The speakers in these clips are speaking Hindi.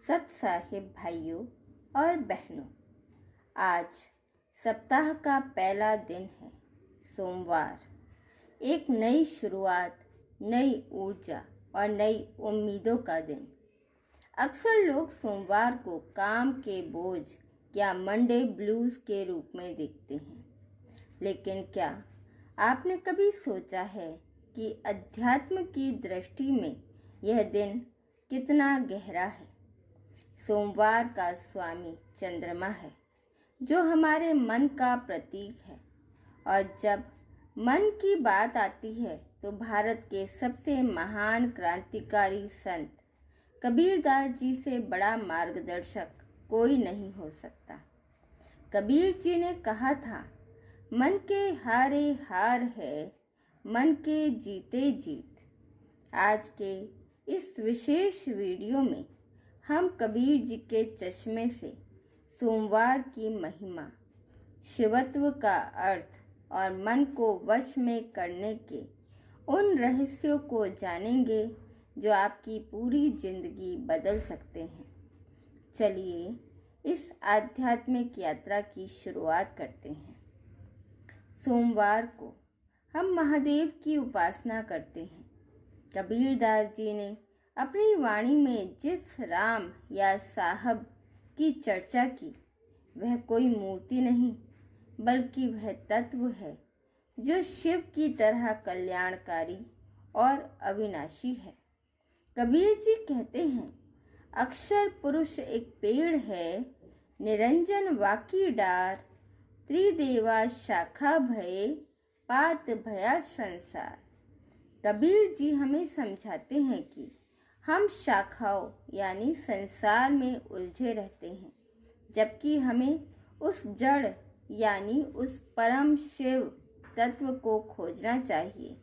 सत साहिब भाइयों और बहनों, आज सप्ताह का पहला दिन है, सोमवार। एक नई शुरुआत, नई ऊर्जा और नई उम्मीदों का दिन। अक्सर लोग सोमवार को काम के बोझ या मंडे ब्लूज के रूप में देखते हैं, लेकिन क्या आपने कभी सोचा है कि अध्यात्म की दृष्टि में यह दिन कितना गहरा है। सोमवार का स्वामी चंद्रमा है, जो हमारे मन का प्रतीक है, और जब मन की बात आती है तो भारत के सबसे महान क्रांतिकारी संत कबीरदास जी से बड़ा मार्गदर्शक कोई नहीं हो सकता। कबीर जी ने कहा था, मन के हारे हार है, मन के जीते जीत। आज के इस विशेष वीडियो में हम कबीर जी के चश्मे से सोमवार की महिमा, शिवत्व का अर्थ और मन को वश में करने के उन रहस्यों को जानेंगे जो आपकी पूरी जिंदगी बदल सकते हैं। चलिए इस आध्यात्मिक यात्रा की शुरुआत करते हैं। सोमवार को हम महादेव की उपासना करते हैं। कबीरदास जी ने अपनी वाणी में जिस राम या साहब की चर्चा की, वह कोई मूर्ति नहीं बल्कि वह तत्व है जो शिव की तरह कल्याणकारी और अविनाशी है। कबीर जी कहते हैं, अक्षर पुरुष एक पेड़ है, निरंजन वाकी डार, त्रिदेवा शाखा भये, पात भया संसार। कबीर जी हमें समझाते हैं कि हम शाखाओं यानी संसार में उलझे रहते हैं, जबकि हमें उस जड़ यानी उस परम शिव तत्व को खोजना चाहिए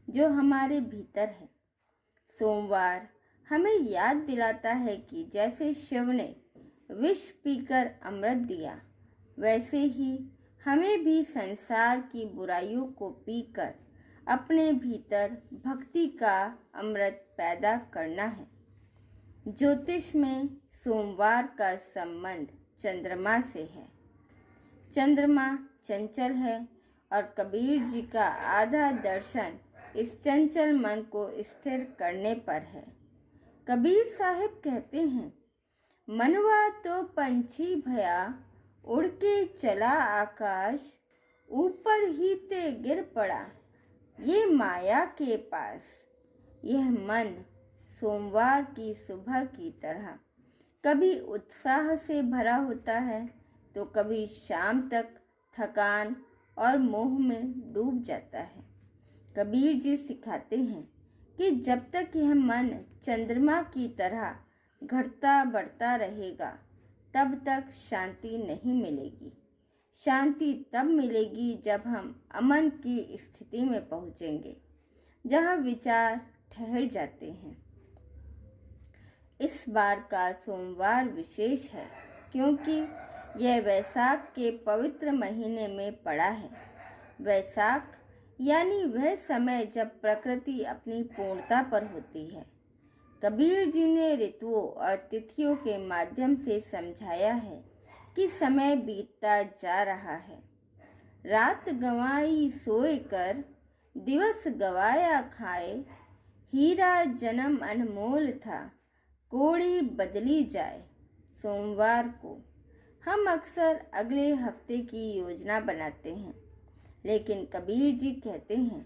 जो हमारे भीतर है। सोमवार हमें याद दिलाता है कि जैसे शिव ने विष पीकर अमृत दिया, वैसे ही हमें भी संसार की बुराइयों को पीकर अपने भीतर भक्ति का अमृत पैदा करना है। ज्योतिष में सोमवार का संबंध चंद्रमा से है। चंद्रमा चंचल है और कबीर जी का आधा दर्शन इस चंचल मन को स्थिर करने पर है। कबीर साहिब कहते हैं, मनवा तो पंछी भया, उड़ के चला आकाश, ऊपर ही ते गिर पड़ा, ये माया के पास। यह मन सोमवार की सुबह की तरह कभी उत्साह से भरा होता है तो कभी शाम तक थकान और मोह में डूब जाता है। कबीर जी सिखाते हैं कि जब तक यह मन चंद्रमा की तरह घटता बढ़ता रहेगा, तब तक शांति नहीं मिलेगी। शांति तब मिलेगी जब हम अमन की स्थिति में पहुंचेंगे, जहां विचार ठहर जाते हैं। इस बार का सोमवार विशेष है क्योंकि यह वैशाख के पवित्र महीने में पड़ा है। वैशाख यानी वह समय जब प्रकृति अपनी पूर्णता पर होती है। कबीर जी ने ऋतुओं और तिथियों के माध्यम से समझाया है कि समय बीतता जा रहा है। रात गंवाई सोए कर, दिवस गवाया खाए, हीरा जन्म अनमोल था, कोड़ी बदली जाए। सोमवार को हम अक्सर अगले हफ्ते की योजना बनाते हैं, लेकिन कबीर जी कहते हैं,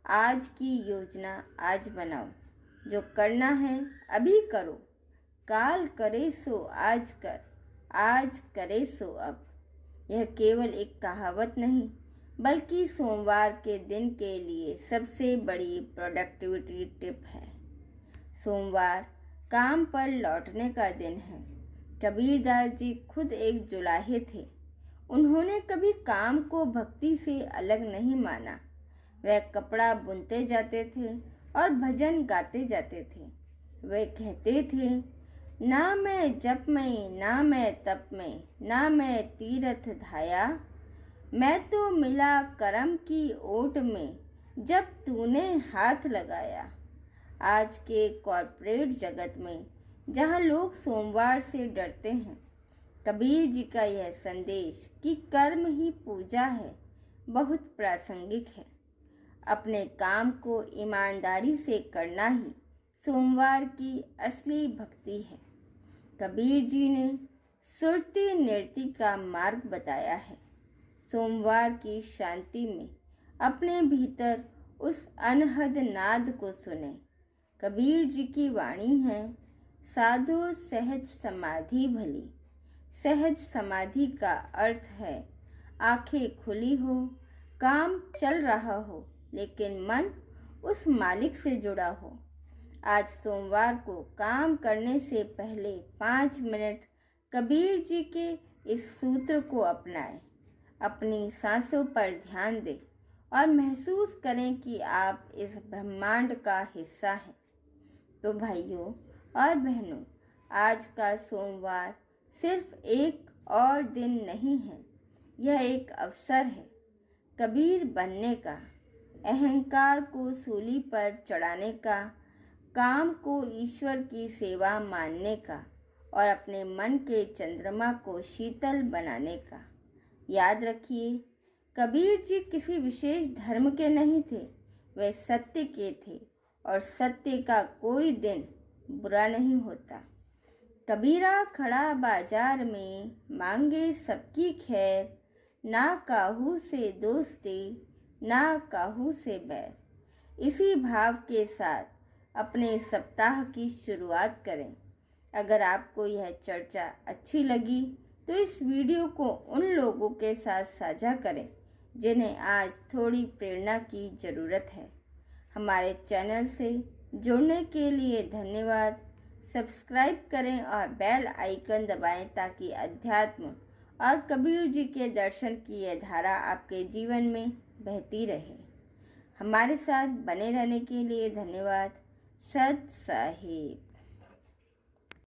आज की योजना आज बनाओ। जो करना है अभी करो, काल करे सो आज कर, आज करे सो अब। यह केवल एक कहावत नहीं, बल्कि सोमवार के दिन के लिए सबसे बड़ी प्रोडक्टिविटी टिप है। सोमवार काम पर लौटने का दिन है। कबीरदास जी खुद एक जुलाहे थे। उन्होंने कभी काम को भक्ति से अलग नहीं माना। वह कपड़ा बुनते जाते थे और भजन गाते जाते थे। वे कहते थे, ना मैं जप में, ना मैं तप में, ना मैं तीर्थ धाया, मैं तो मिला करम की ओट में, जब तूने हाथ लगाया। आज के कॉर्पोरेट जगत में जहाँ लोग सोमवार से डरते हैं। कबीर जी का यह संदेश कि कर्म ही पूजा है बहुत प्रासंगिक है। अपने काम को ईमानदारी से करना ही सोमवार की असली भक्ति है। कबीर जी ने सुरती नृत्य का मार्ग बताया है। सोमवार की शांति में अपने भीतर उस अनहद नाद को सुने। कबीर जी की वाणी है, साधो सहज समाधि भली। सहज समाधि का अर्थ है आंखें खुली हो, काम चल रहा हो, लेकिन मन उस मालिक से जुड़ा हो। आज सोमवार को काम करने से पहले 5 मिनट कबीर जी के इस सूत्र को अपनाएं। अपनी सांसों पर ध्यान दें और महसूस करें कि आप इस ब्रह्मांड का हिस्सा हैं। तो भाइयों और बहनों, आज का सोमवार सिर्फ एक और दिन नहीं है, यह एक अवसर है कबीर बनने का, अहंकार को सूली पर चढ़ाने का, काम को ईश्वर की सेवा मानने का और अपने मन के चंद्रमा को शीतल बनाने का। याद रखिए, कबीर जी किसी विशेष धर्म के नहीं थे, वे सत्य के थे और सत्य का कोई दिन बुरा नहीं होता। कबीरा खड़ा बाजार में, मांगे सबकी खैर, ना काहू से दोस्ती, ना काहू से बैर। इसी भाव के साथ अपने सप्ताह की शुरुआत करें। अगर आपको यह चर्चा अच्छी लगी तो इस वीडियो को उन लोगों के साथ साझा करें जिन्हें आज थोड़ी प्रेरणा की ज़रूरत है। हमारे चैनल से जुड़ने के लिए धन्यवाद। सब्सक्राइब करें और बेल आइकन दबाएं ताकि अध्यात्म और कबीर जी के दर्शन की यह धारा आपके जीवन में बहती रहे। हमारे साथ बने रहने के लिए धन्यवाद। सत साहिब।